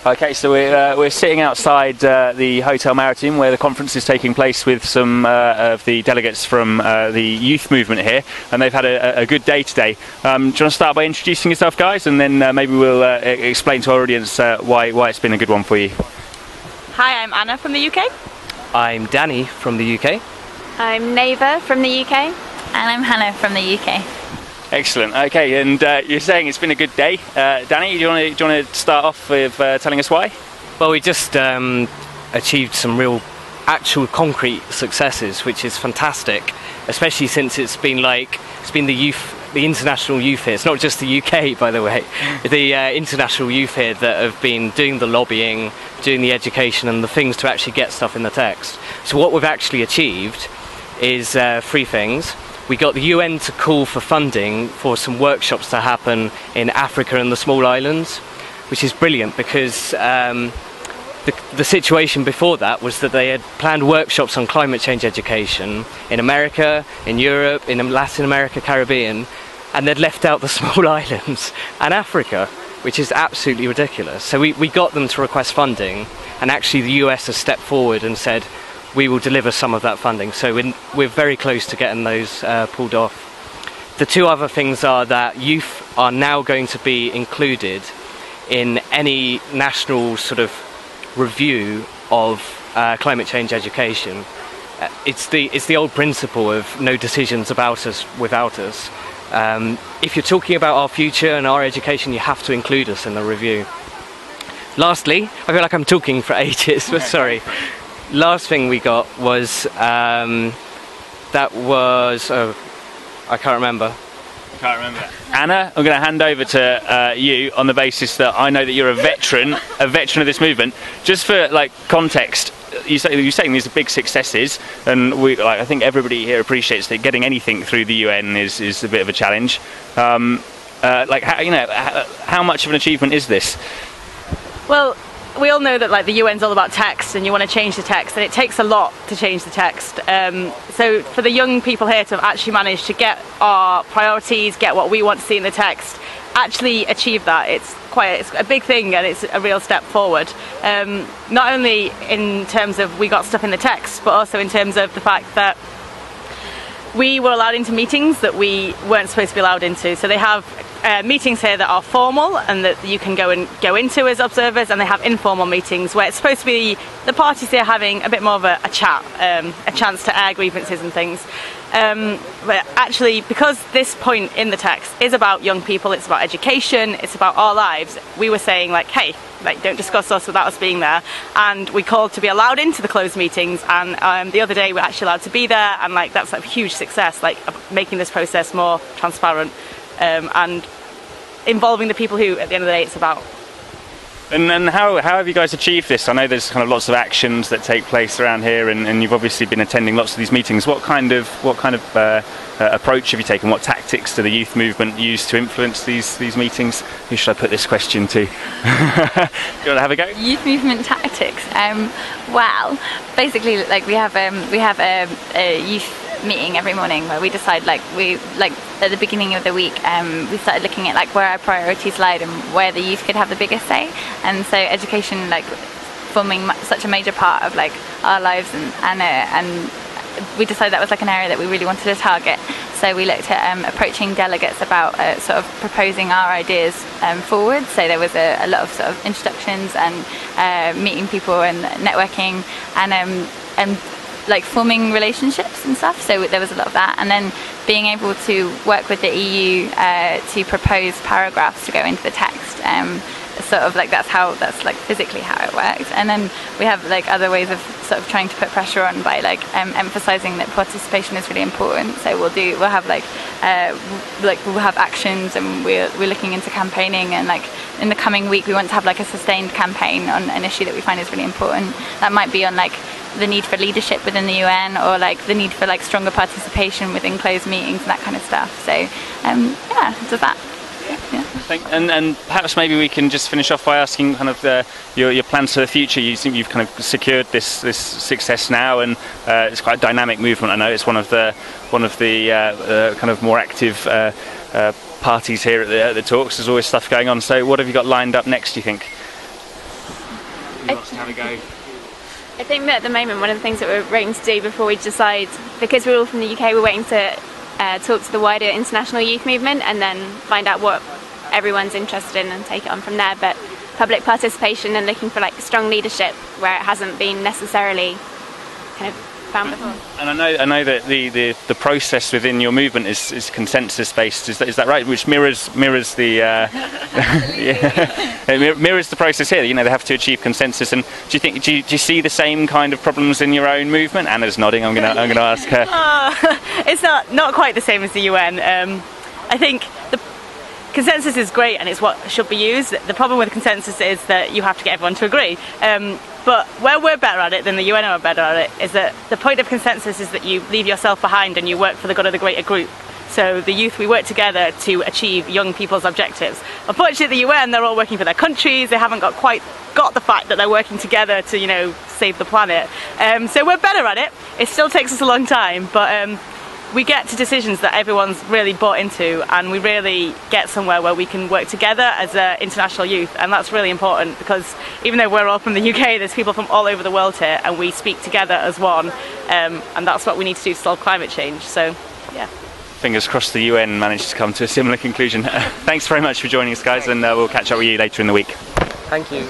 Okay, so we're sitting outside the Hotel Maritime where the conference is taking place with some of the delegates from the youth movement here, and they've had a good day today. Do you want to start by introducing yourself, guys, and then maybe we'll explain to our audience why it's been a good one for you. Hi, I'm Anna from the UK. I'm Danny from the UK. I'm Neva from the UK. And I'm Hannah from the UK. Excellent. Okay, and you're saying it's been a good day. Danny, do you want to start off with telling us why? Well, we just achieved some real, actual concrete successes, which is fantastic, especially since it's been the international youth here. It's not just the UK, by the way. The international youth here that have been doing the lobbying, doing the education, and the things to actually get stuff in the text. So what we've actually achieved is three things. We got the UN to call for funding for some workshops to happen in Africa and the small islands, which is brilliant because the situation before that was that they had planned workshops on climate change education in America, in Europe, in Latin America, Caribbean, and they'd left out the small islands and Africa, which is absolutely ridiculous. So we got them to request funding, and actually the US has stepped forward and said, we will deliver some of that funding. So we're very close to getting those pulled off. The two other things are that youth are now going to be included in any national sort of review of climate change education. It's the old principle of no decisions about us without us. If you're talking about our future and our education, you have to include us in the review. Lastly, I feel like I'm talking for ages, but sorry. Last thing we got was I can't remember. Anna, I'm going to hand over to you on the basis that I know that you're a veteran of this movement. Just for context, you're saying these are big successes, and I think everybody here appreciates that getting anything through the UN is a bit of a challenge. How much of an achievement is this? Well, we all know that the UN's all about text, and you want to change the text, and it takes a lot to change the text. So for the young people here to have actually managed to get our priorities, get what we want to see in the text, actually achieve that, it's a big thing, and it's a real step forward. Not only in terms of we got stuff in the text, but also in terms of the fact that we were allowed into meetings that we weren't supposed to be allowed into. So they have meetings here that are formal and that you can go into as observers, and they have informal meetings where it's supposed to be the parties here having a bit more of a chat, a chance to air grievances and things. But actually, because this point in the text is about young people, it's about education, it's about our lives, we were saying hey, don't discuss us without us being there, and we called to be allowed into the closed meetings, and the other day we're actually allowed to be there, and that's a huge success, making this process more transparent and involving the people who, at the end of the day, it's about. And how have you guys achieved this? I know there's kind of lots of actions that take place around here, and you've obviously been attending lots of these meetings. What kind of approach have you taken? What tactics do the youth movement use to influence these meetings? Who should I put this question to? Do you want to have a go? Youth movement tactics. Well, basically, we have a youth meeting every morning where we decide at the beginning of the week we started looking at where our priorities lied and where the youth could have the biggest say, and so education forming such a major part of our lives, and we decided that was an area that we really wanted to target. So we looked at approaching delegates about sort of proposing our ideas forward. So there was a lot of sort of introductions and meeting people and networking and forming relationships and stuff. So there was a lot of that, and then being able to work with the EU to propose paragraphs to go into the text. That's physically how it works. And then we have other ways of sort of trying to put pressure on by emphasizing that participation is really important. So we'll have actions, and we're looking into campaigning, and in the coming week we want to have a sustained campaign on an issue that we find is really important. That might be on the need for leadership within the UN, or the need for stronger participation within closed meetings and that kind of stuff. So does that. Yeah. And perhaps maybe we can just finish off by asking kind of your plans for the future. You think you've kind of secured this success now, and it's quite a dynamic movement. I know it's one of the kind of more active parties here at the talks. There's always stuff going on. So what have you got lined up next, do you think? Who wants to have a go? I think that at the moment one of the things that we're waiting to do before we decide, because we're all from the UK, we're waiting to talk to the wider international youth movement and then find out what everyone's interested in and take it on from there. But public participation and looking for like strong leadership where it hasn't been necessarily kind of found before. And I know that the process within your movement is consensus based. Is that right? Which mirrors the it mirrors the process here. You know, they have to achieve consensus. And do you see the same kind of problems in your own movement? Anna's nodding. I'm gonna ask her. It's not quite the same as the UN. I think the consensus is great and it's what should be used. The problem with consensus is that you have to get everyone to agree. But where we're better at it than the UN are better at it is that the point of consensus is that you leave yourself behind and you work for the good of the greater group. So the youth, we work together to achieve young people's objectives. Unfortunately, the UN, they're all working for their countries. They haven't quite got the fact that they're working together to, you know, save the planet. So we're better at it. It still takes us a long time, but we get to decisions that everyone's really bought into, and we really get somewhere where we can work together as international youth, and that's really important because even though we're all from the UK, there's people from all over the world here, and we speak together as one, and that's what we need to do to solve climate change. So, yeah. Fingers crossed the UN managed to come to a similar conclusion. Thanks very much for joining us, guys, and we'll catch up with you later in the week. Thank you.